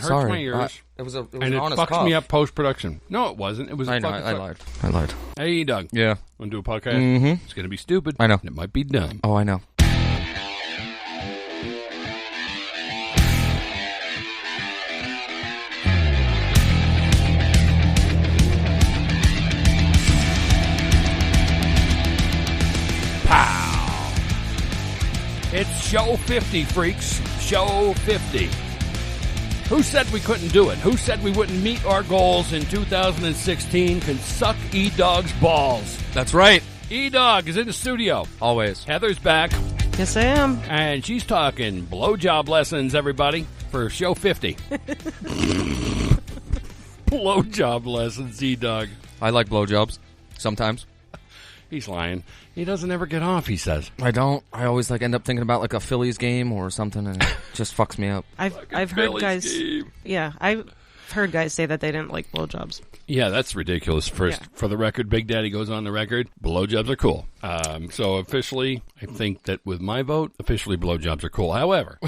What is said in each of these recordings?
Hurts my Sorry. ears. It was an And it honest fucks cough. me up post-production. No, it wasn't. It was. I know. I lied. Hey, Doug. Yeah. Want to do a podcast? Mm-hmm. It's going to be stupid. I know. And it might be dumb. Oh, I know. Pow! It's show 50, freaks. Show 50. Who said we couldn't do it? Who said we wouldn't meet our goals in 2016? Can suck Edog's balls. That's right. Edog is in the studio. Always. Heather's back, Yes, I am. and she's talking blowjob lessons, everybody, for show 50. Blowjob lessons, Edog. I like blowjobs. Sometimes. He's lying. He doesn't ever get off, he says. I don't. I always end up thinking about a Phillies game or something, and it just fucks me up. I've heard guys. Yeah, I've heard guys say that they didn't like blowjobs. Yeah, that's ridiculous. For the record, Big Daddy goes on the record, blowjobs are cool. So officially, I think that with my vote, officially blowjobs are cool. However,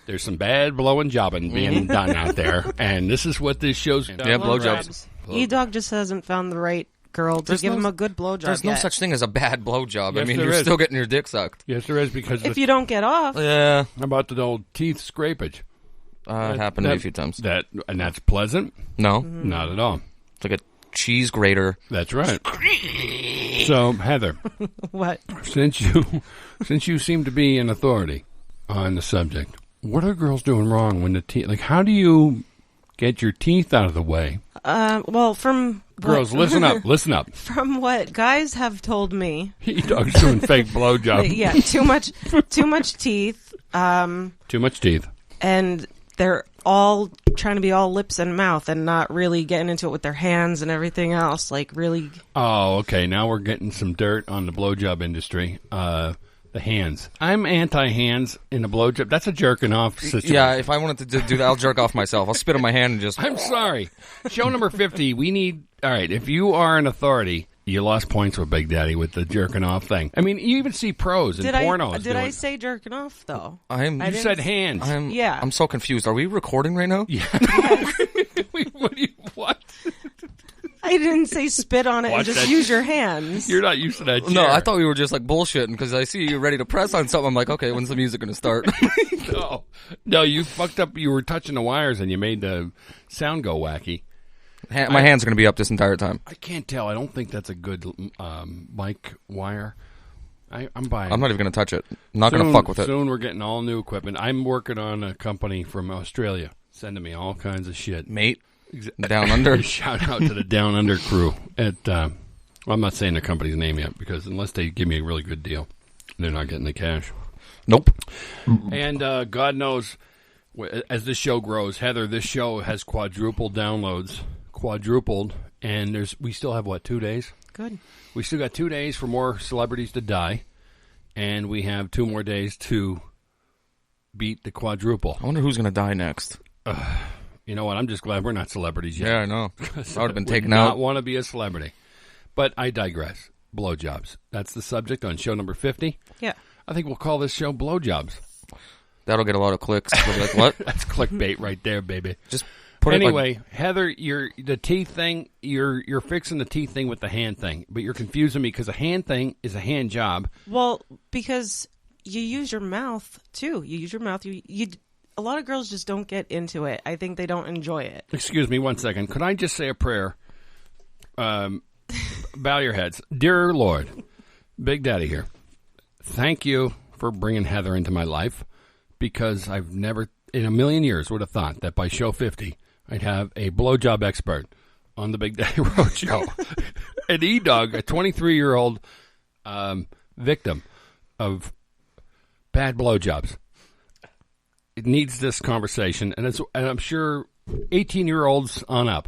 there's some bad blowing jobbing being done out there, and this is what this show's... Yeah, blowjobs. Edog just hasn't found the right girl to give him a good blowjob. There's no such thing as a bad blowjob. Yes, you're still getting your dick sucked. Yes, there is, because... If you don't get off. Yeah. How about the old teeth scrapage? It happened to me a few times. And that's pleasant? No. Not at all. It's like a cheese grater. That's right. So, Heather, What? since you seem to be an authority on the subject, what are girls doing wrong when the teeth... how do you get your teeth out of the way? Well, from... Girls, listen up. Listen up. From what guys have told me... Edog's doing fake blowjob. Yeah, too much teeth. Too much teeth. And they're all trying to be all lips and mouth and not really getting into it with their hands and everything else. Really... Oh, okay. Now we're getting some dirt on the blowjob industry. The hands. I'm anti-hands in the blowjob. That's a jerking off situation. Yeah, if I wanted to do that, I'll jerk off myself. I'll spit on my hand and just... I'm sorry. Show number 50, we need... All right, if you are an authority, you lost points with Big Daddy with the jerking off thing. I mean, you even see pros in pornos. Did I say jerking off, though? You said hands. I'm so confused. Are we recording right now? Yeah. What? I didn't say spit on it and just use your hands. You're not used to that chair. No, I thought we were just bullshitting because I see you ready to press on something. I'm like, okay, when's the music going to start? No, you fucked up. You were touching the wires and you made the sound go wacky. My hands are going to be up this entire time. I can't tell. I don't think that's a good mic wire. I'm buying. I'm not even going to touch it. I'm not going to fuck with it. Soon we're getting all new equipment. I'm working on a company from Australia sending me all kinds of shit. Mate, Down Under. Shout out to the Down Under crew. Well, I'm not saying the company's name yet because unless they give me a really good deal, they're not getting the cash. Nope. And God knows, as this show grows, Heather, this show has quadrupled downloads. And we still have, 2 days? Good. We still got 2 days for more celebrities to die, and we have 2 more days to beat the quadruple. I wonder who's going to die next. You know what? I'm just glad we're not celebrities yet. Yeah, I know. I would have been taken out. I out. not want to be a celebrity. But I digress. Blowjobs. That's the subject on show number 50. Yeah. I think we'll call this show Blowjobs. That'll get a lot of clicks. They'll be like, what? That's clickbait right there, baby. Just put anyway, Heather, the teeth thing, you're fixing the teeth thing with the hand thing, but you're confusing me because a hand thing is a hand job. Well, because you use your mouth too. You use your mouth. A lot of girls just don't get into it. I think they don't enjoy it. Excuse me 1 second. Could I just say a prayer? Bow your heads. Dear Lord, Big Daddy here. Thank you for bringing Heather into my life because I've never in a million years would have thought that by show 50 I'd have a blowjob expert on the Big Daddy Road Show. An Edog, a 23-year-old victim of bad blowjobs. It needs this conversation, and I'm sure 18-year-olds on up.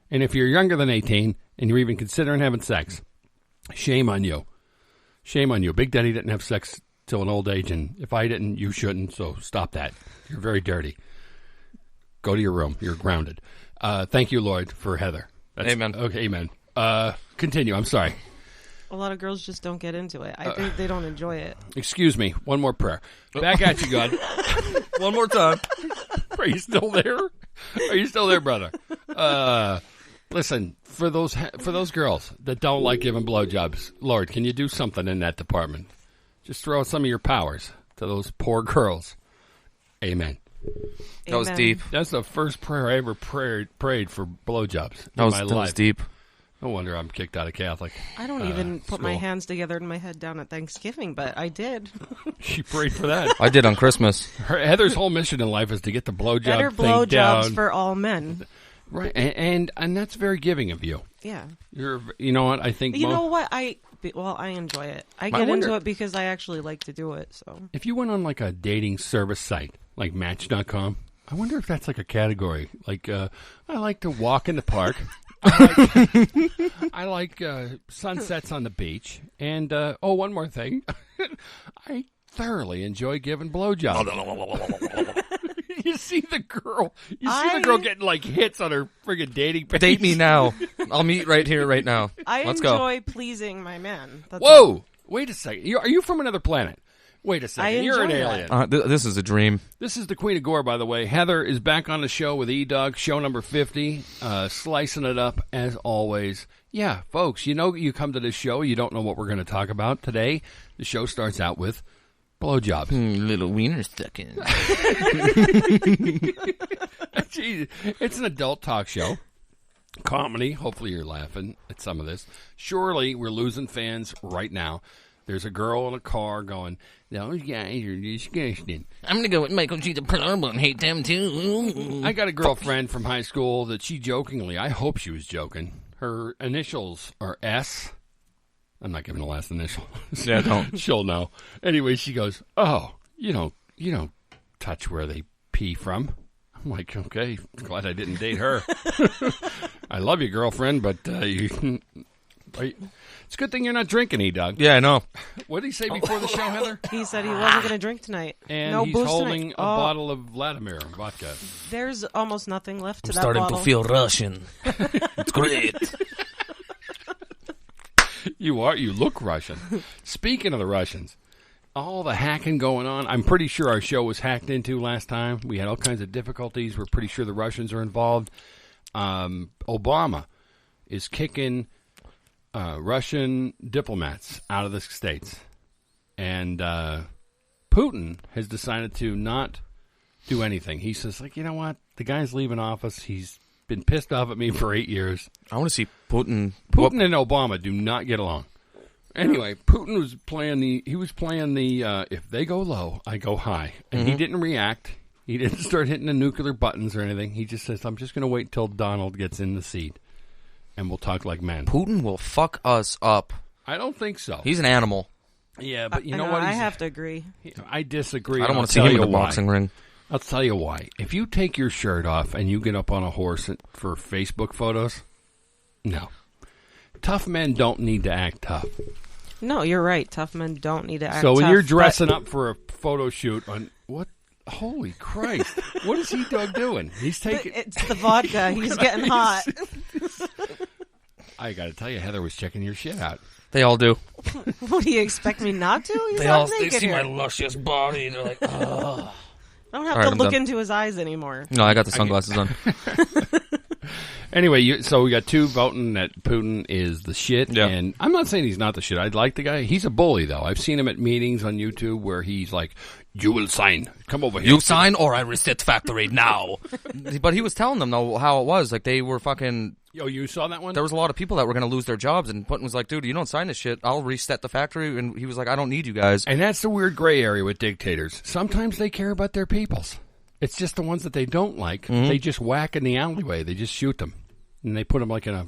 And if you're younger than 18 and you're even considering having sex, shame on you. Shame on you. Big Daddy didn't have sex till an old age, and if I didn't, you shouldn't, so stop that. You're very dirty. Go to your room. You're grounded. Thank you, Lord, for Heather. Amen. Okay, amen. Continue. I'm sorry. A lot of girls just don't get into it. I think they don't enjoy it. Excuse me. One more prayer. Back at you, God. One more time. Are you still there? Are you still there, brother? Listen, for those girls that don't like giving blowjobs, Lord, can you do something in that department? Just throw some of your powers to those poor girls. Amen. That was deep. That's the first prayer I ever prayed for blowjobs in my life. That was deep. No wonder I'm kicked out of Catholic. I don't even put my hands together and my head down at Thanksgiving, but I did. She prayed for that. I did on Christmas. Heather's whole mission in life is to get the blowjob Better thing blowjobs down. for all men. Right, and that's very giving of you. Yeah. You know what? I think you know what? I enjoy it. I get into it because I actually like to do it. So if you went on like a dating service site like Match.com, I wonder if that's like a category. Like I like to walk in the park. I like sunsets on the beach, and one more thing, I thoroughly enjoy giving blowjobs. You see the girl getting like hits on her friggin' dating page. Date me now. I'll meet right here, right now. Let's go. I enjoy pleasing my man. That's Whoa! all. Wait a second. Are you from another planet? Wait a second. You're an alien. This is a dream. This is the Queen of Gore, by the way. Heather is back on the show with Edog, show number 50, slicing it up as always. Yeah, folks, you come to this show, you don't know what we're going to talk about. Today, the show starts out with blowjobs. Little wiener sucking. Jeez, it's an adult talk show. Comedy. Hopefully you're laughing at some of this. Surely we're losing fans right now. There's a girl in a car going, those guys are disgusting. I'm going to go with Michael G. the Plumber and hate them too. I got a girlfriend from high school that she jokingly, I hope she was joking, her initials are S. I'm not giving the last initial. Yeah, don't. She'll know. Anyway, she goes, oh, you don't touch where they pee from. I'm like, okay, glad I didn't date her. I love you, girlfriend, but it's a good thing you're not drinking, Edog. Yeah, I know. What did he say before the show, Heather? He said he wasn't going to drink tonight. And no he's booze holding tonight. a bottle of Vladimir vodka. There's almost nothing left to I'm that starting bottle. to feel Russian. It's great. You look Russian. Speaking of the Russians, all the hacking going on, I'm pretty sure our show was hacked into last time. We had all kinds of difficulties. We're pretty sure the Russians are involved. Obama is kicking Russian diplomats out of the states. And Putin has decided to not do anything. He says, you know what? The guy's leaving office. He's been pissed off at me for 8 years. I want to see Putin. Putin and Obama do not get along. Anyway, Putin was playing the if they go low, I go high. And he didn't react. He didn't start hitting the nuclear buttons or anything. He just says, I'm just going to wait till Donald gets in the seat. And we'll talk like men. Putin will fuck us up. I don't think so. He's an animal. Yeah, but you know what? I have to agree. I disagree. I don't want to see him in a boxing ring. I'll tell you why. If you take your shirt off and you get up on a horse for Facebook photos, no. Tough men don't need to act tough. No, you're right. Tough men don't need to act So when tough, you're dressing up for a photo shoot on what? Holy Christ! What is Edog doing? He's taking. It's the vodka. He's getting hot. I got to tell you, Heather was checking your shit out. They all do. What do you expect me not to? He's They not they naked see here. my luscious body. They're like, oh. I don't have All right, to I'm look done. into his eyes anymore. No, I got the sunglasses on. Anyway, so we got two voting that Putin is the shit, Yeah. and I'm not saying he's not the shit. I like the guy. He's a bully, though. I've seen him at meetings on YouTube where he's like, you will sign. Come over here. You sign or I reset factory now. But he was telling them, though, how it was. Like, they were fucking... Oh, you saw that one? There was a lot of people that were going to lose their jobs, and Putin was like, dude, you don't sign this shit, I'll reset the factory. And he was like, I don't need you guys. And that's the weird gray area with dictators. Sometimes they care about their peoples. It's just the ones that they don't like. They just whack in the alleyway. They just shoot them. And they put them like in a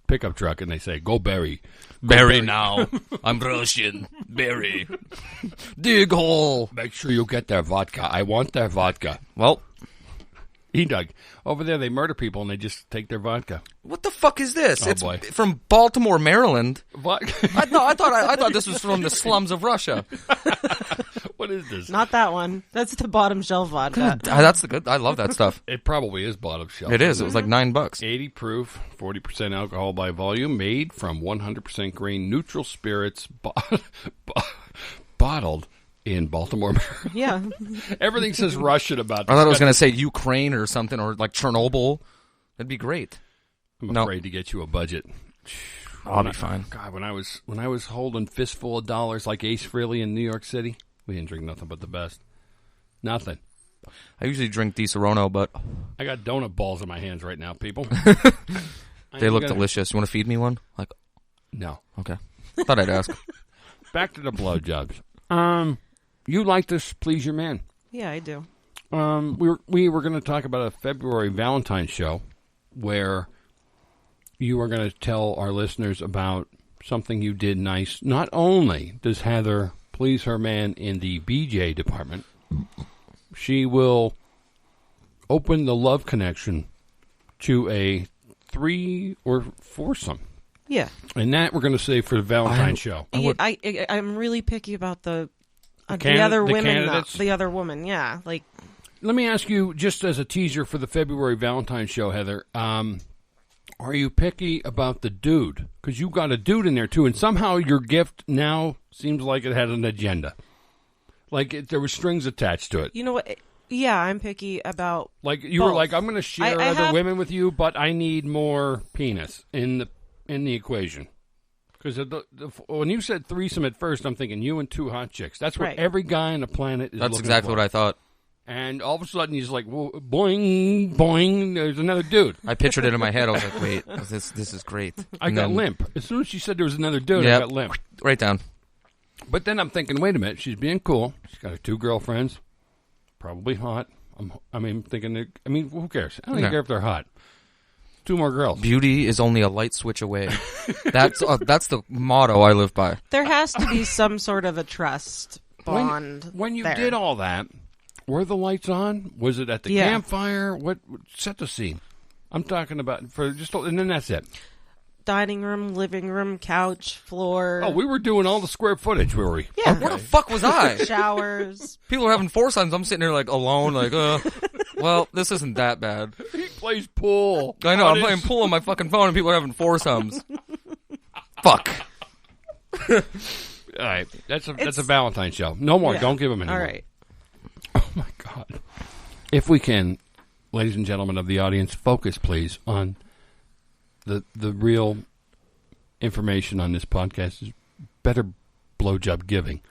pickup truck, and they say, go bury. Bury now. I'm Russian. Bury. Dig hole. Make sure you get their vodka. I want their vodka. Well, Edog. Over there, they murder people, and they just take their vodka. what the fuck is this? Oh, It's boy. from Baltimore, Maryland. Vodka? I thought this was from the slums of Russia. What is this? Not that one. That's the bottom shelf vodka. That's the good. I love that stuff. It probably is bottom shelf. It is. It was like $9. 80 proof, 40% alcohol by volume, made from 100% grain neutral spirits, bottled in Baltimore. Yeah. Everything says Russian about this. I thought I was going to say Ukraine or something, or like Chernobyl. That'd be great. I'm afraid to get you a budget. I'll be fine. God, when I was holding fistful of dollars like Ace Frehley in New York City, we didn't drink nothing but the best. Nothing. I usually drink Di Serono, but I got donut balls in my hands right now, people. they look delicious. You want to feed me one? Like, no. okay. Thought I'd ask. Back to the blowjobs. You like to please your man. Yeah, I do. We were going to talk about a February Valentine's show where you are going to tell our listeners about something you did nice. Not only does Heather please her man in the BJ department, she will open the love connection to a 3 or foursome. Yeah. And that we're going to say for the Valentine's show. I'm really picky about the other the women, candidates? the other woman. Yeah, like. Let me ask you, just as a teaser for the February Valentine's show, Heather, are you picky about the dude? Because you got a dude in there, too, and somehow your gift now seems like it had an agenda. Like there were strings attached to it. You know what? Yeah, I'm picky about. Like you both. were like, I'm going to share other women with you, but I need more penis in the equation. Because when you said threesome at first, I'm thinking you and 2 hot chicks. That's what every guy on the planet is. That's exactly what I thought. And all of a sudden, he's like, well, boing, boing, there's another dude. I pictured it in my head. I was like, wait, this is great. I got limp. As soon as she said there was another dude, I got limp. Right down. But then I'm thinking, wait a minute, she's being cool. She's got her 2 girlfriends, probably hot. Thinking, who cares? I don't even care if they're hot. 2 more girls. Beauty is only a light switch away. That's the motto I live by. There has to be some sort of a trust bond. When you did all that, were the lights on? Was it at the campfire? What set the scene? I'm talking about and then that's it. Dining room, living room, couch, floor. Oh, we were doing all the square footage, were we? Yeah. Where the fuck was I? Showers. People are having foursomes. I'm sitting there like alone, like, well, this isn't that bad. He plays pool. I know. I'm playing pool on my fucking phone, and people are having foursomes. Fuck. All right, that's a Valentine's show. No more. Yeah. Don't give him any. All more. right. Oh my God! If we can, ladies and gentlemen of the audience, focus, please, on the real information on this podcast is better blowjob giving.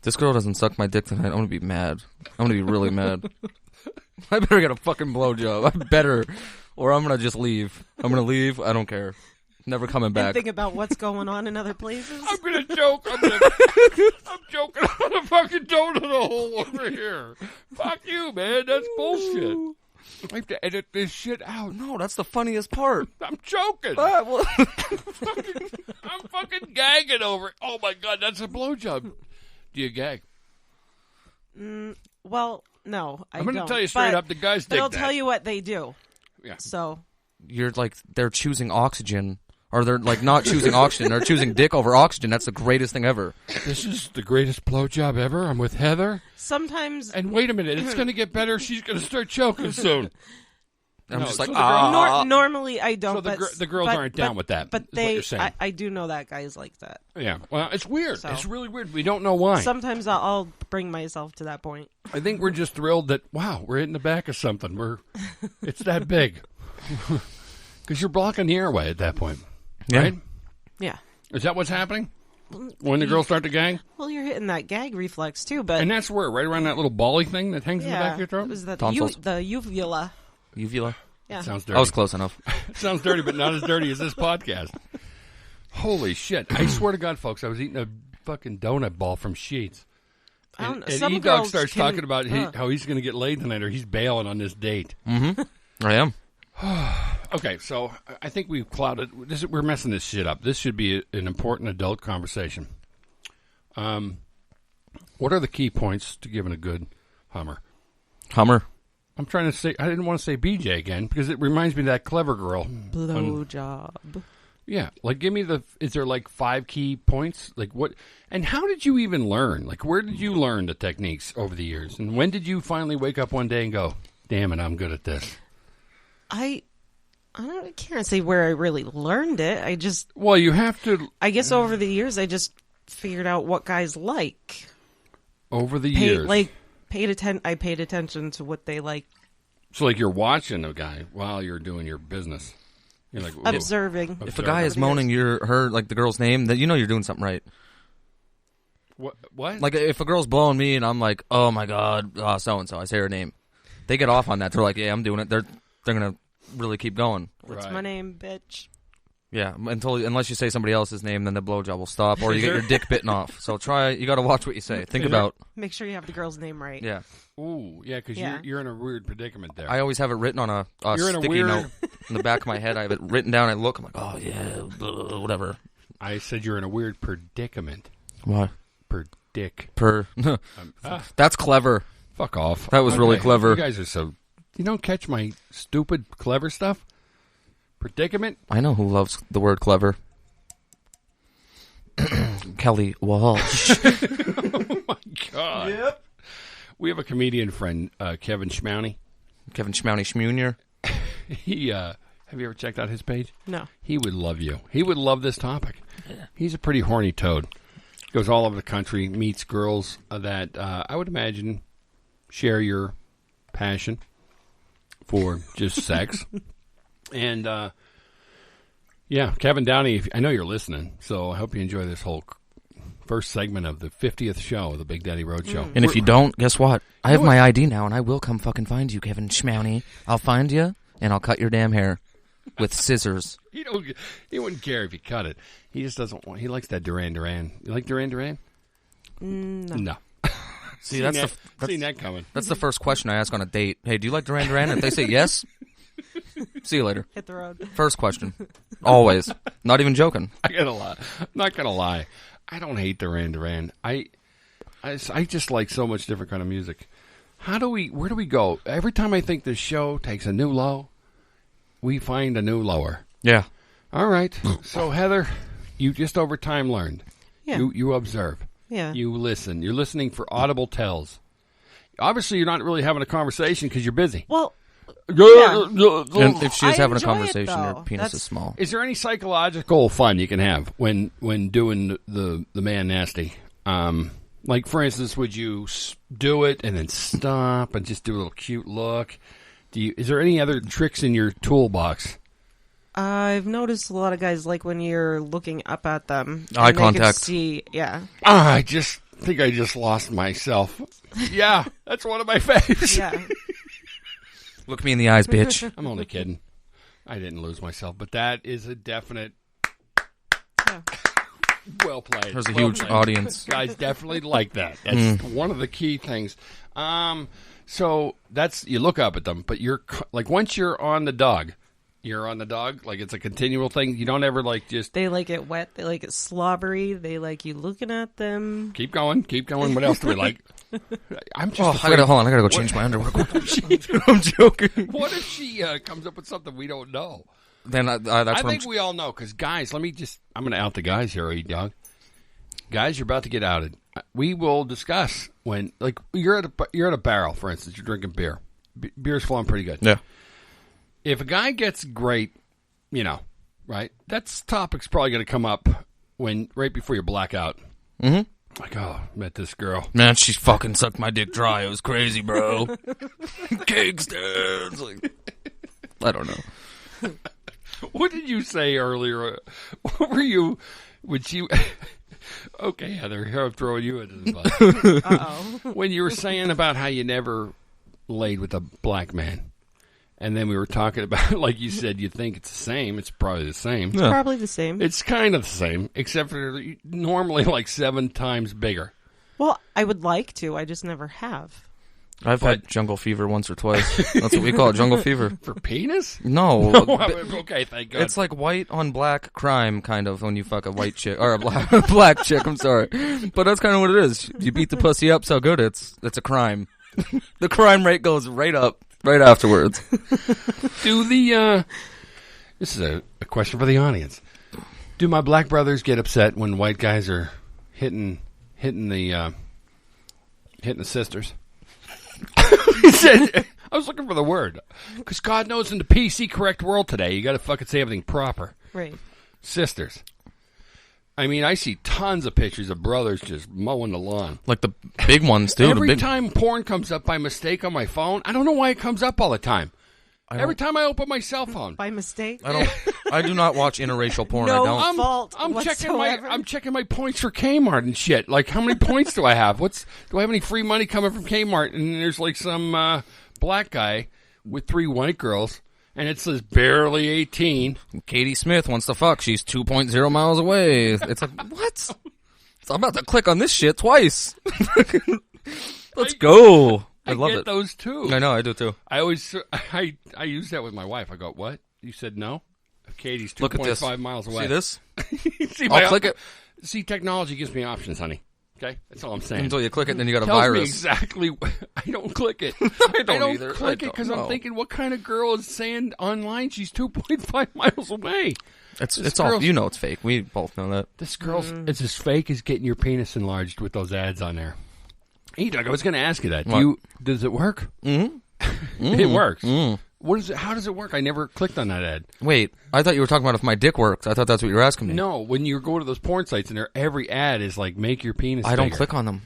This girl doesn't suck my dick tonight. I'm gonna be mad. I'm gonna be really mad. I better get a fucking blowjob. I better, or I'm gonna just leave. I'm gonna leave. I don't care. Never coming back. And think about what's going on in other places. I'm gonna joke. I'm joking on a fucking donut hole over here. Fuck you, man. That's bullshit. I have to edit this shit out. No, that's the funniest part. I'm joking. Well, I'm fucking gagging over it. Oh my God, that's a blowjob. Do you gag? Well, no, I don't. I'm going to tell you straight up, the guys dig But I'll that. tell you what they do. Yeah. So you're like, they're choosing oxygen. Or they're like not choosing oxygen. They're choosing dick over oxygen. That's the greatest thing ever. This is the greatest blowjob ever. I'm with Heather. sometimes And wait a minute, it's going to get better. She's going to start choking soon. I'm just so like, the girl- normally I don't. So but the girls aren't down with that. But is what you're saying. I do know that guys like that. Yeah. Well, it's weird. So- It's really weird. We don't know why. Sometimes I'll bring myself to that point. I think we're just thrilled that, wow, we're hitting the back of something. It's that big. Because you're blocking the airway at that point. Yeah. Right? Yeah. Is that what's happening? When the girls start to gag? Well, you're hitting that gag reflex too, but And that's where, right around that little bally thing that hangs in the back of your it throat? was that Tonsils. the uvula. Uvula. Yeah. Sounds dirty. I was close enough. Sounds dirty, but not as dirty as this podcast. Holy shit. I swear to God, folks, I was eating a fucking donut ball from Sheetz. I don't And, know. and Some Edog girls starts can- talking about how he's going to get laid tonight or he's bailing on this date. I am. Okay, so I think we've clouded. We're messing this shit up. This should be an important adult conversation. What are the key points to giving a good Hummer? Hummer. I'm trying to say, I didn't want to say BJ again because it reminds me of that clever girl. BlowJob. Yeah, like give me is there like 5 key points? Like what, and how did you even learn? Like where did you learn the techniques over the years? And when did you finally wake up one day and go, damn it, I'm good at this? I can't say where I really learned it. Well, you have to. I guess over the years, I just figured out what guys like. Over the years. I paid attention to what they like. So, like, you're watching a guy while you're doing your business. You're like, observing. If a guy is moaning the girl's name, then you know you're doing something right. What? Like, if a girl's blowing me and I'm like, oh my god, so-and-so, I say her name. They get off on that. They're like, yeah, I'm doing it. They're going to really keep going. What's my name, bitch? Yeah, unless you say somebody else's name, then the blowjob will stop, or you get your dick bitten off. So you got to watch what you say. Think about. Make sure you have the girl's name right. Yeah. Ooh, yeah, because you're in a weird predicament there. I always have it written on a sticky note in the back of my head. I have it written down. I look. I'm like, oh yeah, whatever. I said you're in a weird predicament. Why? That's clever. Fuck off. That was really clever. You guys are so. You don't catch my stupid, clever stuff. Predicament? I know who loves the word clever. Kelly Walsh. Oh my god. Yep. We have a comedian friend, Kevin Schmowney. Kevin Schmowney Schmunier. He, have you ever checked out his page? No. He would love you. He would love this topic. Yeah. He's a pretty horny toad. Goes all over the country, meets girls that I would imagine share your passion for just sex. And, yeah, Kevin Downey, I know you're listening, so I hope you enjoy this whole first segment of the 50th show of the Big Daddy Road Show. And if you don't, guess what? I have my ID now, and I will come fucking find you, Kevin Schmowney. I'll find you, and I'll cut your damn hair with scissors. He wouldn't care if you cut it. He just doesn't want. He likes that Duran Duran. You like Duran Duran? No. See, that's that coming. That's the first question I ask on a date. Hey, do you like Duran Duran? If they say yes, see you later. Hit the road. First question. Always. Not even joking. I'm not gonna lie. I don't hate Duran Duran. I just like so much different kind of music. Where do we go? Every time I think this show takes a new low, we find a new lower. Yeah. All right. So Heather, you just over time learned. Yeah. You observe. Yeah. You listen. You're listening for audible tells. Obviously, you're not really having a conversation because you're busy. Well, yeah. And if she's having a conversation, her penis is small. Is there any psychological fun you can have when doing the man nasty? Like, for instance, would you do it and then stop and just do a little cute look? Is there any other tricks in your toolbox? I've noticed a lot of guys like when you're looking up at them. Eye contact. Yeah. I just think I just lost myself. Yeah, that's one of my faves. Yeah. Look me in the eyes, bitch. I'm only kidding. I didn't lose myself, but that is a definite. Yeah. Well played. There's a huge audience. Guys definitely like that. That's one of the key things. So you look up at them, but you're like once you're on the dog. You're on the dog, like it's a continual thing. You don't ever like just. They like it wet. They like it slobbery. They like you looking at them. Keep going. What else do we like? I'm just. Hold on. I gotta go change my underwear. I'm joking. What if she comes up with something we don't know? Then I think we all know because guys. I'm going to out the guys here, dog. Guys, you're about to get outed. We will discuss when, like, you're at a barrel, for instance. You're drinking beer. Beer's flowing pretty good. Yeah. If a guy gets great, right? That topic's probably going to come up right before you black out. Mm-hmm. Like, oh, met this girl. Man, she fucking sucked my dick dry. It was crazy, bro. Cake stands. Like, I don't know. What did you say earlier? What were you? Would you? Okay, Heather, here I'm throwing you into the bus. Uh-oh. When you were saying about how you never laid with a black man. And then we were talking about, like you said, you think it's the same. It's probably the same. It's probably the same. It's kind of the same, except for normally like 7 times bigger. Well, I would like to. I just never have. I've had jungle fever once or twice. That's what we call it, jungle fever. For penis? No. Okay, thank God. It's like white on black crime, kind of, when you fuck a white chick. Or a black chick, I'm sorry. But that's kind of what it is. You beat the pussy up so good, it's a crime. The crime rate goes right up. Right afterwards. This is a question for the audience. Do my black brothers get upset when white guys are hitting the sisters? Okay, was looking for the word. Because God knows in the PC correct world today, you got to fucking say everything proper. Right. Sisters. I mean, I see tons of pictures of brothers just mowing the lawn. Like the big ones, too. Every time porn comes up by mistake on my phone, I don't know why it comes up all the time. Every time I open my cell phone. By mistake? I do not watch interracial porn. No I don't. fault I'm whatsoever. checking my points for Kmart and shit. Like, how many points do I have? Do I have any free money coming from Kmart? And there's like some black guy with 3 white girls. And it says barely 18. Katie Smith wants to fuck. She's 2.0 miles away. It's like, what? So I'm about to click on this shit twice. Let's go. I love get it. those too. I know, I do too. I use that with my wife. I go, what? You said no? Katie's Look at this. 2.5 miles away. See this? See, I'll click it. See, technology gives me options, honey. Okay? That's all I'm saying. Until you click it, then you got a Tells virus. me exactly. I don't click it. I don't either. click it because I'm thinking, what kind of girl is saying online she's 2.5 miles away? It's all, you know it's fake. We both know that. This girl's it's as fake as getting your penis enlarged with those ads on there. Hey, Doug, I was going to ask you that. Does it work? Mm-hmm. It works. Mm. What is it? How does it work? I never clicked on that ad. Wait, I thought you were talking about if my dick works. I thought that's what you were asking me. No, when you go to those porn sites and every ad is like, make your penis I don't bigger. click on them.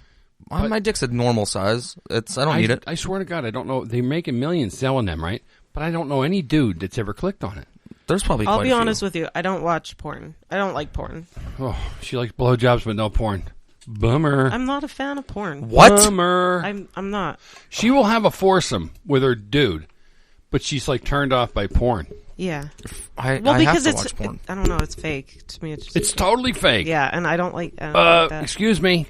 My dick's a normal size. I don't need it. I swear to God, I don't know. They're making millions selling them, right? But I don't know any dude that's ever clicked on it. There's probably quite I'll be a few. honest with you. I don't watch porn. I don't like porn. Oh, she likes blowjobs but no porn. Bummer. I'm not a fan of porn. What? Bummer. I'm not. She will have a foursome with her dude, but she's like turned off by porn. Yeah. I because have to watch porn. I don't know. It's fake to me. It's totally fake. Yeah, and I don't like. That. Excuse me.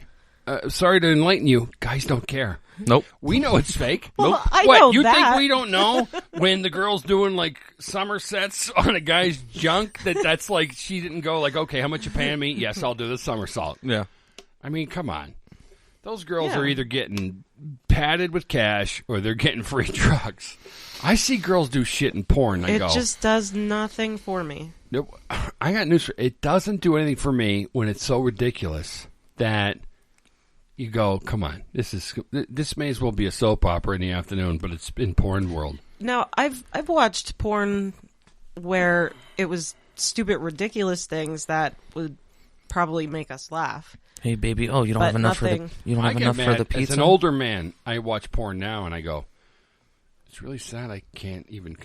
Sorry to enlighten you. Guys don't care. Nope. We know it's fake. Well, nope. I what, know you that. think we don't know when the girl's doing like somersets on a guy's junk that's like she didn't go like, okay, how much you paying me? Yes, I'll do the somersault. Yeah. I mean, come on. Those girls are either getting padded with cash or they're getting free drugs. I see girls do shit in porn. It just does nothing for me. Nope. I got news for it. Doesn't do anything for me when it's so ridiculous that you go, come on, this may as well be a soap opera in the afternoon, but it's in porn world. Now, I've watched porn where it was stupid, ridiculous things that would probably make us laugh. Hey, baby, you don't But have enough nothing. for the pizza? As an older man, I watch porn now and I go, it's really sad I can't even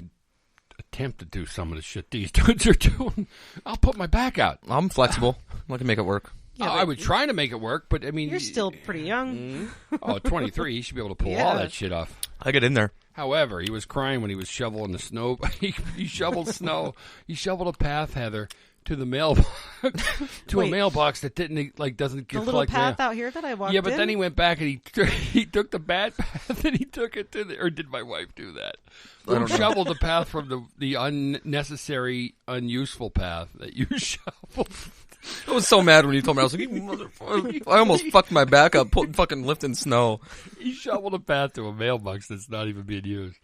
attempt to do some of the shit these dudes are doing. I'll put my back out. I'm flexible. I can make it work. Yeah, I would try to make it work, but I mean... You're still pretty young. 23, you should be able to pull all that shit off. I get in there. However, he was crying when he was shoveling the snow. He shoveled snow. He shoveled a path, Heather, to the mailbox, a mailbox that doesn't get The little like path mail. out here that I walked Yeah, but in? then he went back and he took the bad path and he took it to the... Or did my wife do that? Who shoveled the path from the unnecessary, unuseful path that you shoveled? I was so mad when you told me. I was like, you motherfucker. I almost fucked my back up fucking lifting snow. He shoveled a path to a mailbox that's not even being used.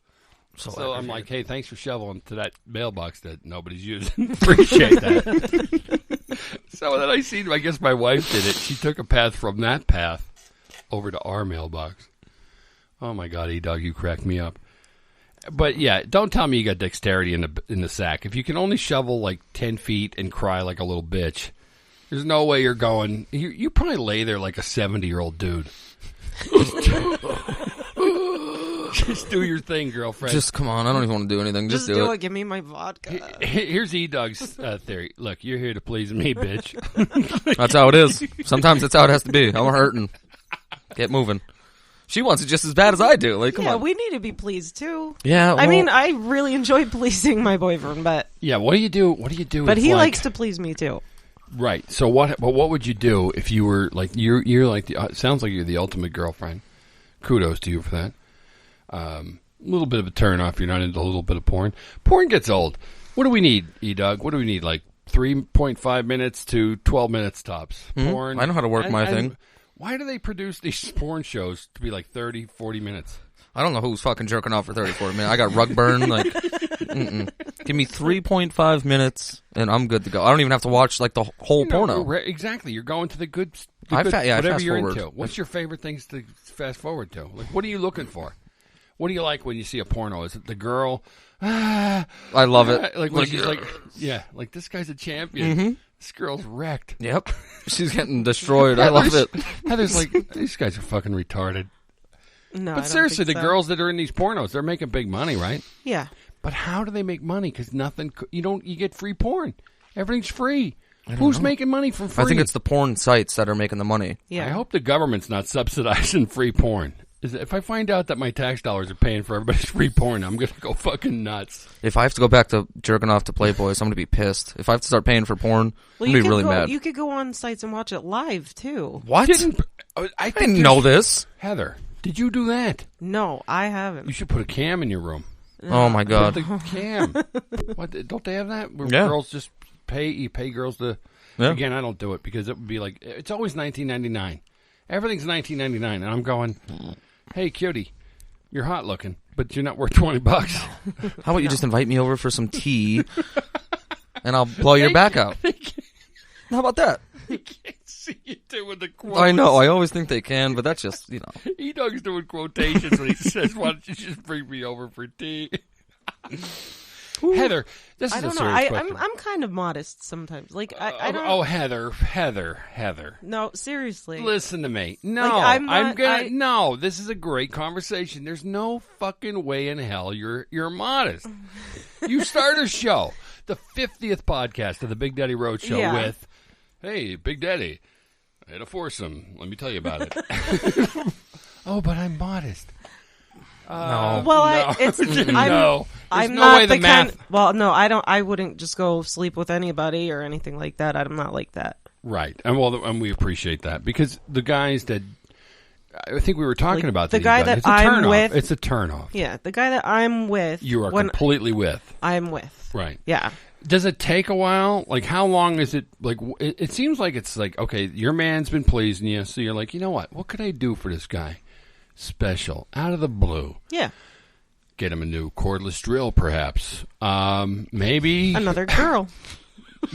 So I'm like, hey, thanks for shoveling to that mailbox that nobody's using. Appreciate that. So then I guess my wife did it. She took a path from that path over to our mailbox. Oh, my God, Edog, you cracked me up. But, yeah, don't tell me you got dexterity in the sack. If you can only shovel like 10 feet and cry like a little bitch, there's no way you're going. You probably lay there like a 70-year-old dude. Just do your thing, girlfriend. Just come on. I don't even want to do anything. Just do it. Give me my vodka. Here's E-Dog's theory. Look, you're here to please me, bitch. That's how it is. Sometimes that's how it has to be. I'm hurting. Get moving. She wants it just as bad as I do. Like, come on. We need to be pleased too. Yeah. I mean, I really enjoy pleasing my boyfriend, but yeah. What do you do? What do you do? But he likes to please me too. Right. So what would you do if you were like you're like it sounds like you're the ultimate girlfriend. Kudos to you for that. A little bit of a turn off. You're not into a little bit of porn. Porn gets old. What do we need, E-Dog? What do we need? Like 3.5 minutes to 12 minutes tops. Porn. I know how to work my thing. Why do they produce these porn shows to be like 30, 40 minutes? I don't know who's fucking jerking off for 30, 40 minutes. I got rug burn. Like, give me 3.5 minutes and I'm good to go. I don't even have to watch like the whole porno. Exactly. You're going to the good I whatever fast you're forward. into. What's your favorite things to fast forward to? Like, what are you looking for? What do you like when you see a porno? Is it the girl? I love it. Like when she's like, yeah, like this guy's a champion. Mm-hmm. This girl's wrecked. Yep. She's getting destroyed. I love it. Heather's like, these guys are fucking retarded. No, But seriously, the girls that are in these pornos, they're making big money, right? Yeah. But how do they make money? Because you get free porn. Everything's free. Who's making money from free? I think it's the porn sites that are making the money. Yeah. I hope the government's not subsidizing free porn. If I find out that my tax dollars are paying for everybody's free porn, I'm going to go fucking nuts. If I have to go back to jerking off to Playboys, I'm going to be pissed. If I have to start paying for porn, I'm going to be really mad. You could go on sites and watch it live, too. What? I didn't know this. Heather, did you do that? No, I haven't. You should put a cam in your room. Oh, my God. Put the cam. What, don't they have that? Where Yeah. girls just you pay girls to... Yeah. Again, I don't do it because it would be like, it's always $19.99. Everything's $19.99. And I'm going, hey, cutie, you're hot looking, but you're not worth $20. How about you just invite me over for some tea, and I'll blow your back out? How about that? I can't see you doing the quotes. I know. I always think they can, but that's just, Edog's doing quotations when he says, why don't you just bring me over for tea? Heather, this is I a don't know. serious question. I'm kind of modest sometimes. Like I don't. Oh, Heather. No, seriously. Listen to me. No, Like, No, this is a great conversation. There's no fucking way in hell you're modest. You start a show, the 50th podcast of the Big Daddy Road Show with, hey, Big Daddy, I had a foursome. Let me tell you about it. Oh, but I'm modest. no. Well, no. no. I'm no not way the math. kind. Well, no, I don't. I wouldn't just go sleep with anybody or anything like that. I'm not like that. Right, and we appreciate that because the guys that I think we were talking about the these guy guys, that it's a I'm turnoff. with. It's a turnoff. Yeah, the guy that I'm with. You are when completely with. I'm with. Right. Yeah. Does it take a while? Like, how long is it? Like, it seems like it's like, okay, your man's been pleasing you, so you're like, you know what could I do for this guy? Special, out of the blue. Yeah. Get him a new cordless drill, perhaps. Maybe Another girl.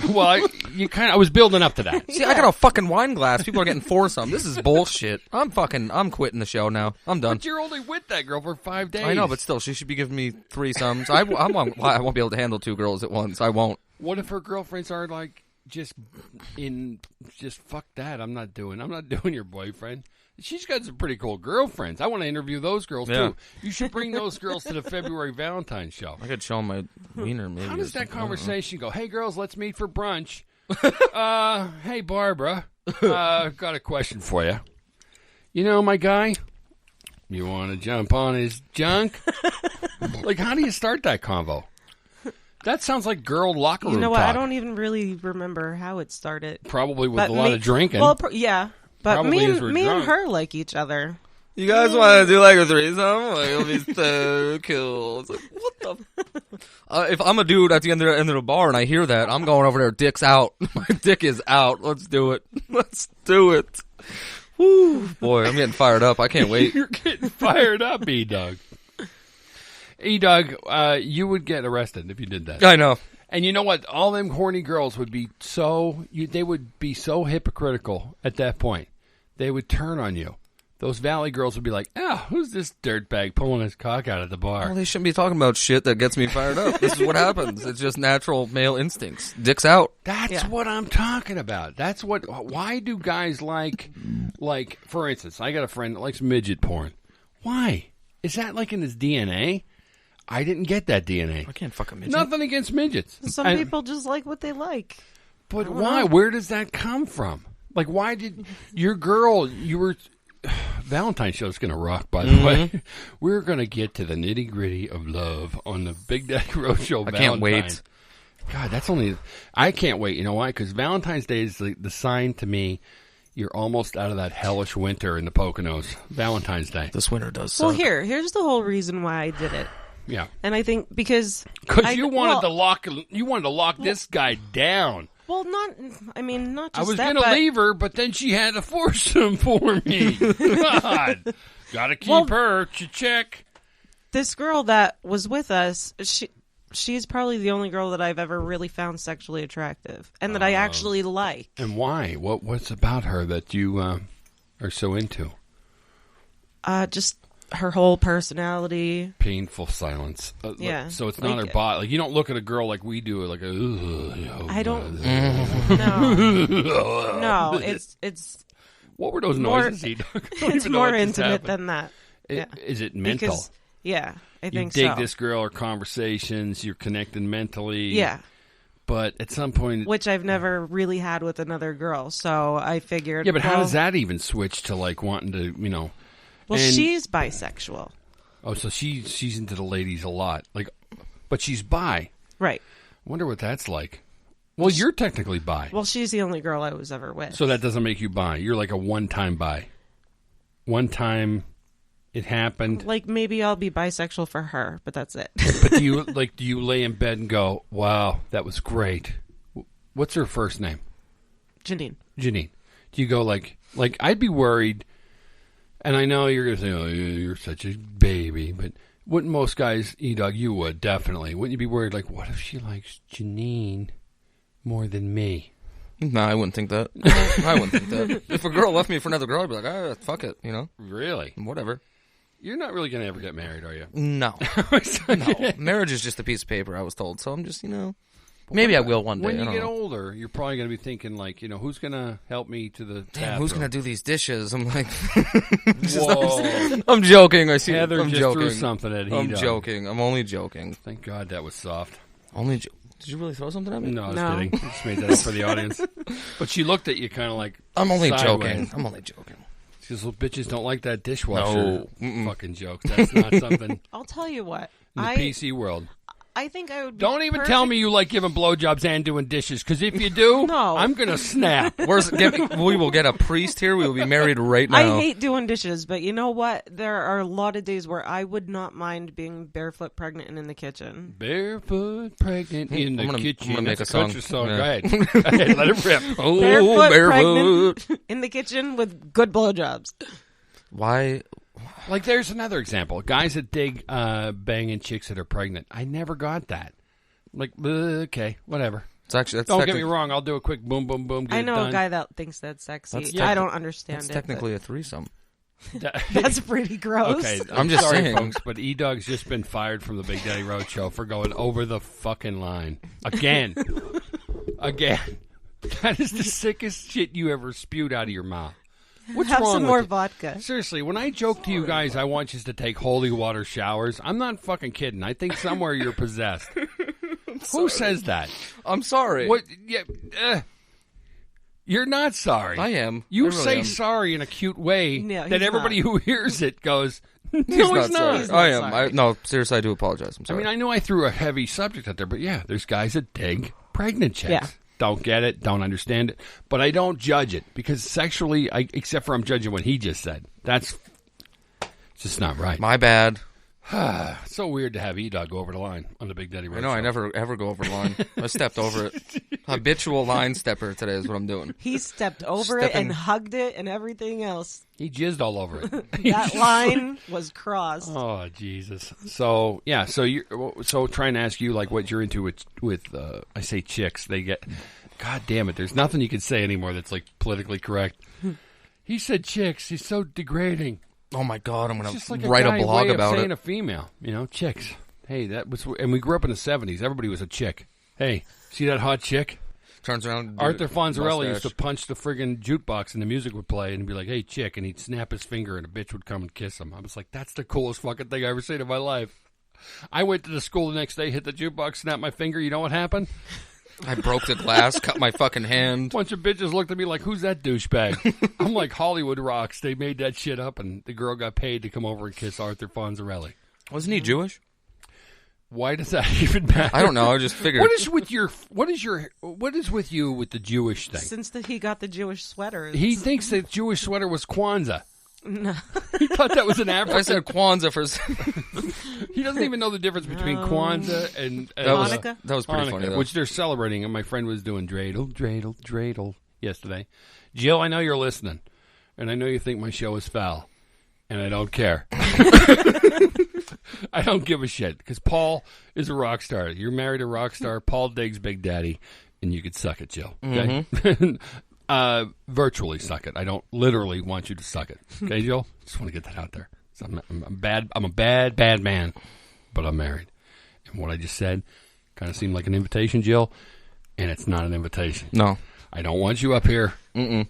Well, I was building up to that. See, I got a fucking wine glass. People are getting foursome. This is bullshit. I'm quitting the show now. I'm done. But you're only with that girl for 5 days. I know, but still, she should be giving me threesomes. I won't be able to handle 2 girls at once. I won't. What if her girlfriends are like just fuck that? I'm not doing your boyfriend. She's got some pretty cool girlfriends. I want to interview those girls too. You should bring those girls to the February Valentine's show. I could show them my wiener. Maybe. How does that conversation go? Hey girls, let's meet for brunch. Hey Barbara, got a question for you. You know my guy? You want to jump on his junk? Like, how do you start that convo? That sounds like girl locker room You know what? talk. I don't even really remember how it started. Probably with a lot of drinking. Well, yeah. But Probably as we're me and drunk. her like each other. You guys want to do like a threesome? Like, it'll be so cool. It's like, what the? If I'm a dude at the end of the bar and I hear that, I'm going over there. Dick's out. My dick is out. Let's do it. Let's do it. Woo, boy, I'm getting fired up. I can't wait. You're getting fired up, Edog. Edog, you would get arrested if you did that. I know. And you know what? All them horny girls would be they would be so hypocritical at that point. They would turn on you. Those Valley girls would be like, who's this dirtbag pulling his cock out of the bar? Well, they shouldn't be talking about shit that gets me fired up. This is what happens. It's just natural male instincts. Dick's out. That's what I'm talking about. Why do guys like, for instance, I got a friend that likes midget porn. Why? Is that like in his DNA? I didn't get that DNA. I can't fuck a midget. Nothing against midgets. Some people just like what they like. But why? Where does that come from? Like, why did your girl, Valentine's show's going to rock, by the way. We're going to get to the nitty-gritty of love on the Big Daddy Road Show. I can't wait. God, I can't wait. You know why? Because Valentine's Day is the sign to me you're almost out of that hellish winter in the Poconos. Valentine's Day. This winter does suck. Well, here's the whole reason why I did it. Yeah. And I think because you wanted to lock this guy down. Well, not just I was that, going to leave her, but then she had a foursome for me. God. Got to keep her. Check. This girl that was with us, she's probably the only girl that I've ever really found sexually attractive and that I actually like. And why? What's about her that you are so into? Just her whole personality. Painful silence. Yeah. So it's not Like- her body. Like, you don't look at a girl like we do. Like, I don't. No, it's What were those more- noises? it's more intimate than that. Yeah. Is it mental? Because, yeah, I you think dig so. this girl or conversations. You're connecting mentally. Yeah, But at some point, which I've never really had with another girl. So I figured. yeah. But how well, does that even switch to like wanting to, Well, and- she's bisexual, Oh, so she's into the ladies a lot. Like, but she's bi. right? I wonder what that's like. Well, you're technically bi. Well, she's the only girl I was ever with. So that doesn't make you bi. You're like a one-time bi. One time it happened. Like maybe I'll be bisexual for her, but that's it. But do you lay in bed and go, wow, that was great? What's her first name? Janine. Janine. Do you go like I'd be worried, and I know you're going to say, oh, you're such a baby, but wouldn't most guys, Edog, you would, definitely. Wouldn't you be worried, like, what if she likes Janine more than me? No, I wouldn't think that. I wouldn't think that. If a girl left me for another girl, I'd be like, fuck it, Really? whatever. You're not really going to ever get married, are you? No. No. Marriage is just a piece of paper, I was told. So I'm just, maybe I will one day. When I you don't get know. older, you're probably going to be thinking, like, who's going to help me to the Damn, who's going to do these dishes? I'm like, Whoa. I'm joking. I see. Heather I'm just joking. threw something at I'm Edog. joking. I'm only joking. Thank God that was soft. Did you really throw something at me? No, I was No. kidding. I just made that up for the audience. But she looked at you kind of like, I'm only sideways. joking. I'm only joking. These little bitches don't like that dishwasher. No. Mm-mm. Fucking joke. That's not something I'll tell you what. in the PC world. I think I would. Be Don't even perfect. tell me you like giving blowjobs and doing dishes, because if you do, No. I'm going to snap. We will get a priest here. We will be married right now. I hate doing dishes, but you know what? There are a lot of days where I would not mind being barefoot pregnant and in the kitchen. Barefoot pregnant in the I'm gonna kitchen. make That's a song. country song. Yeah. Go ahead. Go ahead. Let it rip. Oh, Barefoot barefoot. pregnant in the kitchen with good blowjobs. Why? Like, there's another example. Guys that dig banging chicks that are pregnant. I never got that. Like, okay, whatever. It's actually Don't get me wrong. I'll do a quick boom, boom, boom. Get I it know done. a guy that thinks that's sexy. That's I don't understand That's it. technically a threesome. That's pretty gross. Okay, I'm just sorry, saying. folks, but Edog's just been fired from the Big Daddy Road Show for going over the fucking line again. Again, that is the sickest shit you ever spewed out of your mouth. What's Have wrong some with more you? vodka. Seriously, when I joke to you guys, I want you to take holy water showers. I'm not fucking kidding. I think somewhere you're possessed. Who says that? I'm sorry. What? Yeah. You're not sorry. I am. You I really say am. sorry in a cute way No, that he's everybody not. who hears it goes, no, He's he's not not. sorry. He's not I am. sorry. No, seriously, I do apologize. I'm I sorry. mean, I know I threw a heavy subject out there, but yeah, there's guys that dig pregnant chicks. Yeah. Don't get it, don't understand it, but I don't judge it because sexually, except for I'm judging what he just said. That's just not right. My bad. It's so weird to have Edog go over the line on the Big Daddy Road I know. Show. I never ever go over the line. I stepped over it. Habitual line stepper today is what I'm doing. He stepped over it Stepping- and hugged it and everything else. He jizzed all over it. That line was crossed. Oh Jesus! So yeah, so trying to ask you like what you're into with I say chicks. They get, God damn it! There's nothing you can say anymore that's like politically correct. He said chicks. He's so degrading. Oh my god, I'm It's gonna just like write a, a guy blog way about of saying it. a female. Chicks. Hey, that was, and we grew up in the '70s. Everybody was a chick. Hey, see that hot chick? Turns around. Arthur Fonzarelli used to mustache. punch the friggin' jukebox and the music would play and be like, hey, chick, and he'd snap his finger and a bitch would come and kiss him. I was like, that's the coolest fucking thing I ever seen in my life. I went to the school the next day, hit the jukebox, snapped my finger. You know what happened? I broke the glass, cut my fucking hand. A bunch of bitches looked at me like, who's that douchebag? I'm like, Hollywood rocks. They made that shit up and the girl got paid to come over and kiss Arthur Fonzarelli. Wasn't he Jewish? Why does that even matter? I don't know. I just figured. What is with you with the Jewish thing? Since he got the Jewish sweater. He thinks that Jewish sweater was Kwanzaa. No. He thought that was an I African. said Kwanzaa for. He doesn't even know the difference between Kwanzaa and Hanukkah? That was pretty Hanukkah, funny, though. which they're celebrating. And my friend was doing dreidel yesterday. Jill, I know you're listening, and I know you think my show is foul, and I don't care. I don't give a shit because Paul is a rock star. You're married to a rock star. Paul digs Big Daddy, and you could suck it, Jill. Okay. Virtually suck it. I don't literally want you to suck it. Okay, Jill? Just want to get that out there. So I'm a bad man, but I'm married. And what I just said kind of seemed like an invitation, Jill, and it's not an invitation. No. I don't want you up here doing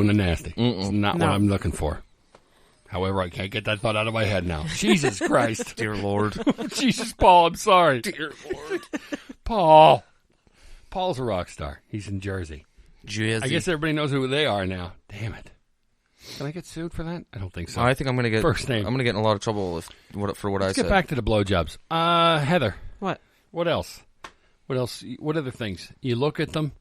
the nasty. Mm-mm. It's not what I'm looking for. However, I can't get that thought out of my head now. Jesus Christ. Dear Lord. Jesus, Paul, I'm sorry. Dear Lord. Paul. Paul's a rock star. He's in Jersey. Jersey. I guess everybody knows who they are now. Damn it. Can I get sued for that? I don't think so. I think I'm gonna get First name. I'm gonna get in a lot of trouble for what I Let's said. get back to the blowjobs. Heather. What? What else? What else? What other things? You look at them.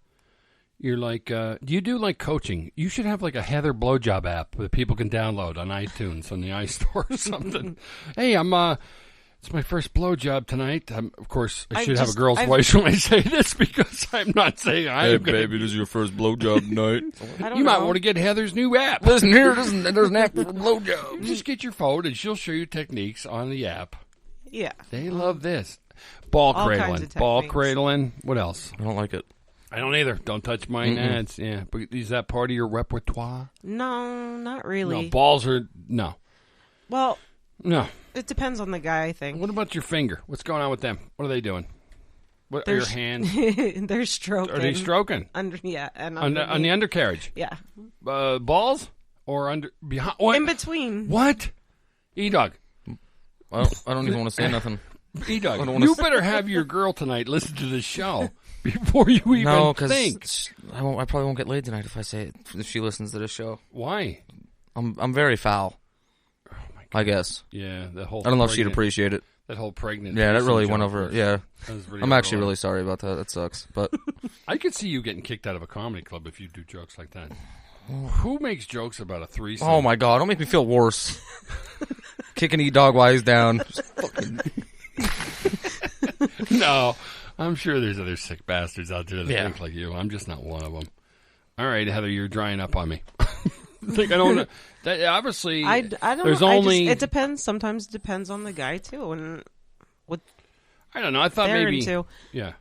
You're like, do you do like coaching? You should have like a Heather blowjob app that people can download on iTunes on the iStore or something. Hey, it's my first blowjob tonight. Of course, I should have a girl's voice when I say this because I'm not saying Hey, baby, this is your first blowjob tonight. You might want to get Heather's new app. Listen here, there's an app for blowjobs. Just get your phone and she'll show you techniques on the app. Yeah. They love this. Ball All kinds cradling. of Ball techniques. cradling. What else? I don't like it. I don't either. Don't touch my ads. Yeah, but is that part of your repertoire? No, not really. No, balls are no. Well, No. it depends on the guy, I think. What about your finger? What's going on with them? What are they doing? What are your hands? They're stroking. Are they stroking? And On the undercarriage? Yeah. Balls or under behind? What? In between. What? Edog. I don't even want to say nothing. Edog. You better have your girl tonight listen to the show before you even No, because think. I probably won't get laid tonight if I say it. If she listens to this show, Why? I'm very foul. Oh my God. I guess. Yeah, the whole. I don't know if she'd appreciate it. That whole pregnant. Yeah, that person really joke went over. was- Yeah, that was I'm actually really sorry about that. That sucks. But I could see you getting kicked out of a comedy club if you do jokes like that. Who makes jokes about a threesome? oh my God, don't make me feel worse. Kicking Edog while he's down. Just fucking- No, I'm sure there's other sick bastards out there that Yeah. think like you. I'm just not one of them. All right, Heather, you're drying up on me. Think I don't know. That, obviously, I don't there's know. only. It depends. Sometimes it depends on the guy, too, and what I don't know. I thought they're maybe. into. Yeah.